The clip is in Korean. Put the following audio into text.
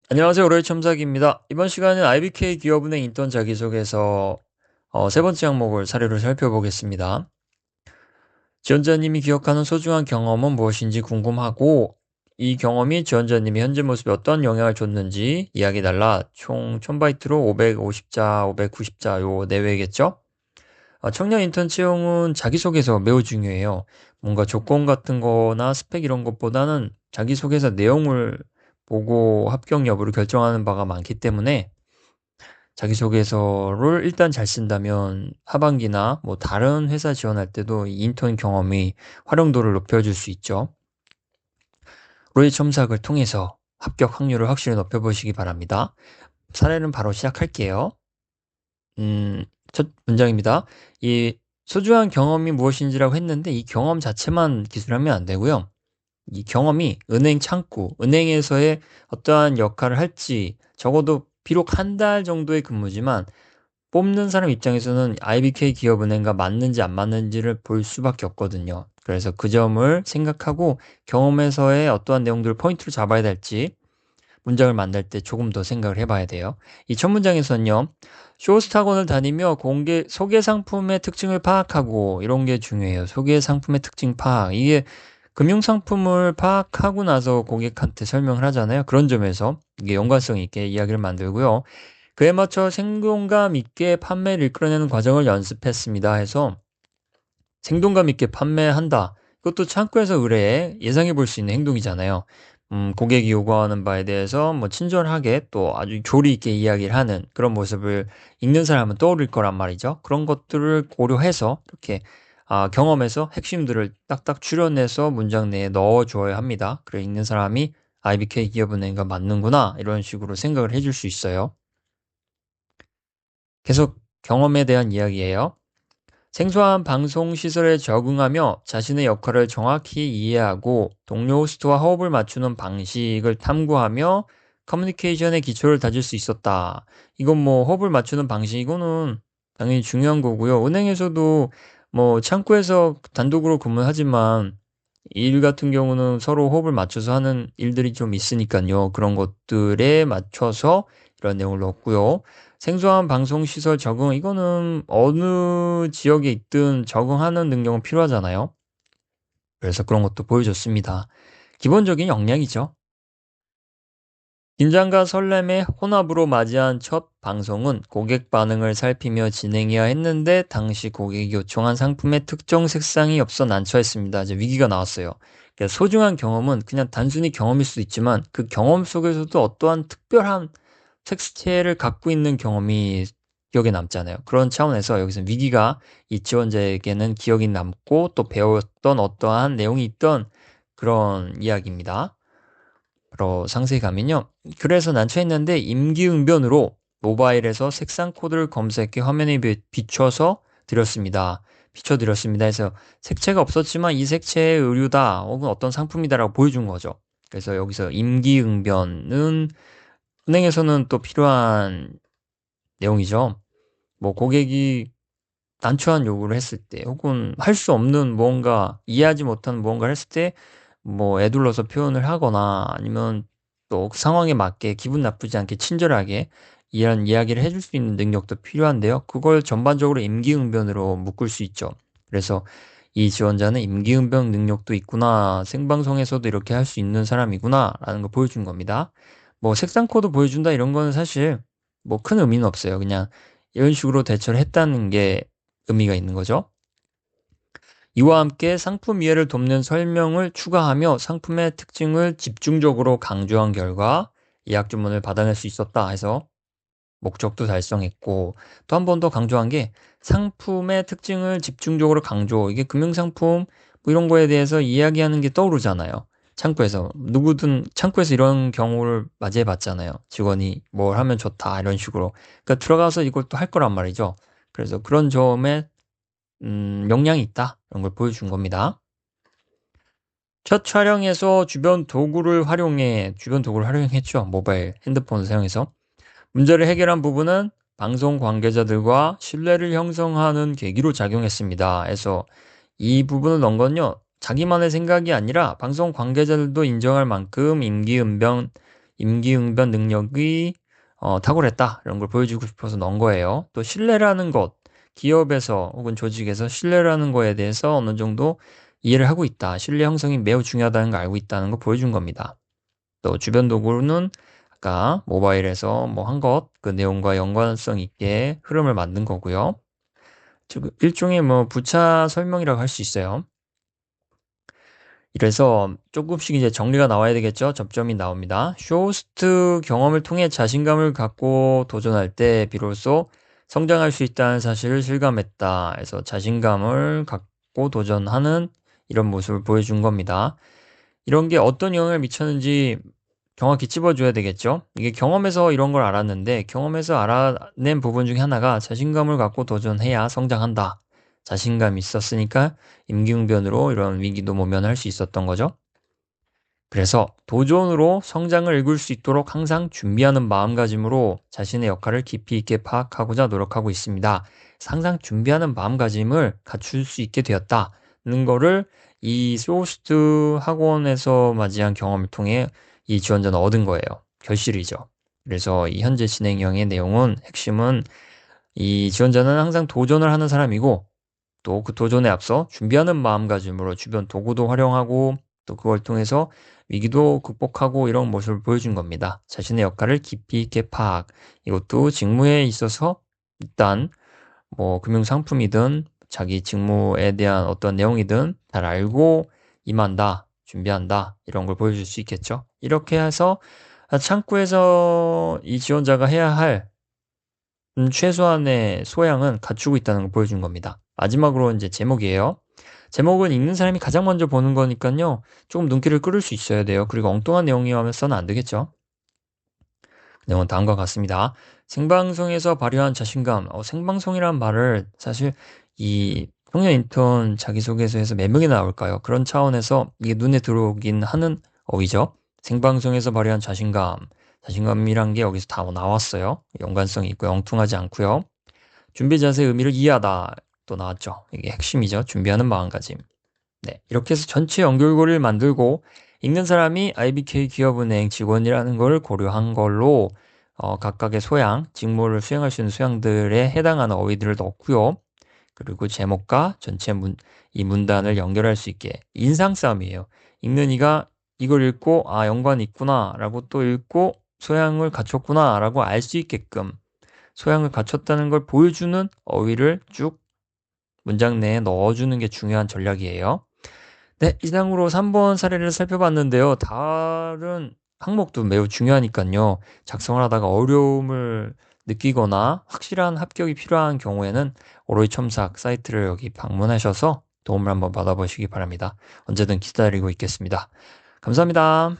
안녕하세요. 오래의 첨삭입니다. 이번 시간은 IBK 기업은행 인턴 자기소개서 세 번째 항목을 사례로 살펴보겠습니다. 지원자님이 기억하는 소중한 경험은 무엇인지 궁금하고 이 경험이 지원자님이 현재 모습에 어떤 영향을 줬는지 이야기 달라 총 1000바이트로 550자, 590자 요 내외겠죠? 청년 인턴 채용은 자기소개서 매우 중요해요. 뭔가 조건 같은 거나 스펙 이런 것보다는 자기소개서 내용을 보고 합격 여부를 결정하는 바가 많기 때문에 자기소개서를 일단 잘 쓴다면 하반기나 뭐 다른 회사 지원할 때도 이 인턴 경험이 활용도를 높여줄 수 있죠. 로이 첨삭을 통해서 합격 확률을 확실히 높여보시기 바랍니다. 사례는 바로 시작할게요. 첫 문장입니다. 이 소중한 경험이 무엇인지라고 했는데 이 경험 자체만 기술하면 안 되고요. 이 경험이 은행 창구, 은행에서의 어떠한 역할을 할지 적어도 비록 한 달 정도의 근무지만 뽑는 사람 입장에서는 IBK 기업은행과 맞는지 안 맞는지를 볼 수밖에 없거든요. 그래서 그 점을 생각하고 경험에서의 어떠한 내용들을 포인트로 잡아야 될지 문장을 만들 때 조금 더 생각을 해봐야 돼요. 이 첫 문장에서는요, 쇼스탁원을 다니며 소개 상품의 특징을 파악하고 이런 게 중요해요. 소개 상품의 특징 파악. 이게 금융상품을 파악하고 나서 고객한테 설명을 하잖아요. 그런 점에서 이게 연관성 있게 이야기를 만들고요. 그에 맞춰 생동감 있게 판매를 이끌어내는 과정을 연습했습니다 해서 생동감 있게 판매한다. 이것도 창구에서 의뢰해 예상해 볼 수 있는 행동이잖아요. 고객이 요구하는 바에 대해서 뭐 친절하게 또 아주 조리 있게 이야기를 하는 그런 모습을 읽는 사람은 떠오를 거란 말이죠. 그런 것들을 고려해서 이렇게 경험에서 핵심들을 딱딱 추려내서 문장 내에 넣어줘야 합니다. 그래 읽는 사람이 IBK 기업은행과 맞는구나 이런 식으로 생각을 해줄 수 있어요. 계속 경험에 대한 이야기예요. 생소한 방송 시설에 적응하며 자신의 역할을 정확히 이해하고 동료 호스트와 호흡을 맞추는 방식을 탐구하며 커뮤니케이션의 기초를 다질 수 있었다. 이건 뭐 호흡을 맞추는 방식 이거는 당연히 중요한 거고요. 은행에서도 뭐 창구에서 단독으로 근무하지만 일 같은 경우는 서로 호흡을 맞춰서 하는 일들이 좀 있으니까요. 그런 것들에 맞춰서 이런 내용을 넣었고요. 생소한 방송시설 적응, 이거는 어느 지역에 있든 적응하는 능력은 필요하잖아요. 그래서 그런 것도 보여줬습니다. 기본적인 역량이죠. 긴장과 설렘의 혼합으로 맞이한 첫 방송은 고객 반응을 살피며 진행해야 했는데 당시 고객이 요청한 상품의 특정 색상이 없어 난처했습니다. 이제 위기가 나왔어요. 그러니까 소중한 경험은 그냥 단순히 경험일 수도 있지만 그 경험 속에서도 어떠한 특별한 색채를 갖고 있는 경험이 기억에 남잖아요. 그런 차원에서 여기서 위기가 이 지원자에게는 기억이 남고 또 배웠던 어떠한 내용이 있던 그런 이야기입니다. 바로 상세히 가면요. 그래서 난처했는데 임기응변으로 모바일에서 색상 코드를 검색해 화면에 비춰서 드렸습니다. 비춰드렸습니다 해서 색채가 없었지만 이 색채의 의류다 혹은 어떤 상품이다라고 보여준 거죠. 그래서 여기서 임기응변은 은행에서는 또 필요한 내용이죠. 뭐 고객이 난처한 요구를 했을 때 혹은 할 수 없는 무언가 이해하지 못하는 무언가를 했을 때 뭐 에둘러서 표현을 하거나 아니면 또 그 상황에 맞게 기분 나쁘지 않게 친절하게 이런 이야기를 해줄 수 있는 능력도 필요한데요. 그걸 전반적으로 임기응변으로 묶을 수 있죠. 그래서 이 지원자는 임기응변 능력도 있구나, 생방송에서도 이렇게 할 수 있는 사람이구나 라는 걸 보여준 겁니다. 뭐 색상 코드 보여준다 이런 거는 사실 뭐 큰 의미는 없어요. 그냥 이런 식으로 대처를 했다는 게 의미가 있는 거죠. 이와 함께 상품 이해를 돕는 설명을 추가하며 상품의 특징을 집중적으로 강조한 결과 예약 주문을 받아낼 수 있었다 해서 목적도 달성했고 또 한 번 더 강조한 게 상품의 특징을 집중적으로 강조. 이게 금융상품 뭐 이런 거에 대해서 이야기하는 게 떠오르잖아요. 창구에서 누구든 창구에서 이런 경우를 맞이해 봤잖아요. 직원이 뭘 하면 좋다 이런 식으로. 그러니까 들어가서 이걸 또 할 거란 말이죠. 그래서 그런 점에 역량이 있다. 이런 걸 보여준 겁니다. 첫 촬영에서 주변 도구를 활용했죠. 모바일 핸드폰을 사용해서. 문제를 해결한 부분은 방송 관계자들과 신뢰를 형성하는 계기로 작용했습니다. 해서 이 부분을 넣은 건요. 자기만의 생각이 아니라 방송 관계자들도 인정할 만큼 임기응변 능력이 탁월했다. 이런 걸 보여주고 싶어서 넣은 거예요. 또 신뢰라는 것, 기업에서 혹은 조직에서 신뢰라는 거에 대해서 어느 정도 이해를 하고 있다. 신뢰 형성이 매우 중요하다는 걸 알고 있다는 걸 보여준 겁니다. 또 주변 도구는 아까 모바일에서 뭐 한 것, 그 내용과 연관성 있게 흐름을 만든 거고요. 즉 일종의 뭐 부차 설명이라고 할 수 있어요. 이래서 조금씩 이제 정리가 나와야 되겠죠. 접점이 나옵니다. 쇼호스트 경험을 통해 자신감을 갖고 도전할 때 비로소 성장할 수 있다는 사실을 실감했다. 그래서 자신감을 갖고 도전하는 이런 모습을 보여준 겁니다. 이런 게 어떤 영향을 미쳤는지 정확히 찝어줘야 되겠죠. 이게 경험에서 이런 걸 알았는데 경험에서 알아낸 부분 중에 하나가 자신감을 갖고 도전해야 성장한다. 자신감이 있었으니까 임기응변으로 이런 위기도 모면할 수 있었던 거죠. 그래서 도전으로 성장을 이룰 수 있도록 항상 준비하는 마음가짐으로 자신의 역할을 깊이 있게 파악하고자 노력하고 있습니다. 항상 준비하는 마음가짐을 갖출 수 있게 되었다는 거를 이 소호스트 학원에서 맞이한 경험을 통해 이 지원자는 얻은 거예요. 결실이죠. 그래서 이 현재 진행형의 내용은 핵심은 이 지원자는 항상 도전을 하는 사람이고 또 그 도전에 앞서 준비하는 마음가짐으로 주변 도구도 활용하고 또 그걸 통해서 위기도 극복하고 이런 모습을 보여준 겁니다. 자신의 역할을 깊이 있게 파악. 이것도 직무에 있어서 일단 뭐 금융상품이든 자기 직무에 대한 어떤 내용이든 잘 알고 임한다, 준비한다 이런 걸 보여줄 수 있겠죠. 이렇게 해서 창구에서 이 지원자가 해야 할 최소한의 소양은 갖추고 있다는 걸 보여준 겁니다. 마지막으로 이제 제목이에요. 제목은 읽는 사람이 가장 먼저 보는 거니까요. 조금 눈길을 끌을 수 있어야 돼요. 그리고 엉뚱한 내용이면서는 안 되겠죠. 내용은 다음과 같습니다. 생방송에서 발휘한 자신감. 생방송이란 말을 사실 이 청년 인턴 자기소개서에서 몇 명이 나올까요? 그런 차원에서 이게 눈에 들어오긴 하는 어휘죠. 생방송에서 발휘한 자신감. 자신감이란 게 여기서 다 나왔어요. 연관성이 있고 엉뚱하지 않고요. 준비 자세의 의미를 이해하다. 또 나왔죠. 이게 핵심이죠. 준비하는 마음가짐. 네, 이렇게 해서 전체 연결고리를 만들고 읽는 사람이 IBK 기업은행 직원이라는 걸 고려한 걸로 각각의 소양, 직무를 수행할 수 있는 소양들에 해당하는 어휘들을 넣고요. 그리고 제목과 전체 이 문단을 연결할 수 있게 인상 싸움이에요. 읽는 이가 이걸 읽고 아 연관이 있구나 라고 또 읽고 소양을 갖췄구나 라고 알 수 있게끔 소양을 갖췄다는 걸 보여주는 어휘를 쭉 문장 내에 넣어주는 게 중요한 전략이에요. 네, 이상으로 3번 사례를 살펴봤는데요. 다른 항목도 매우 중요하니까요. 작성을 하다가 어려움을 느끼거나 확실한 합격이 필요한 경우에는 오로이 첨삭 사이트를 여기 방문하셔서 도움을 한번 받아보시기 바랍니다. 언제든 기다리고 있겠습니다. 감사합니다.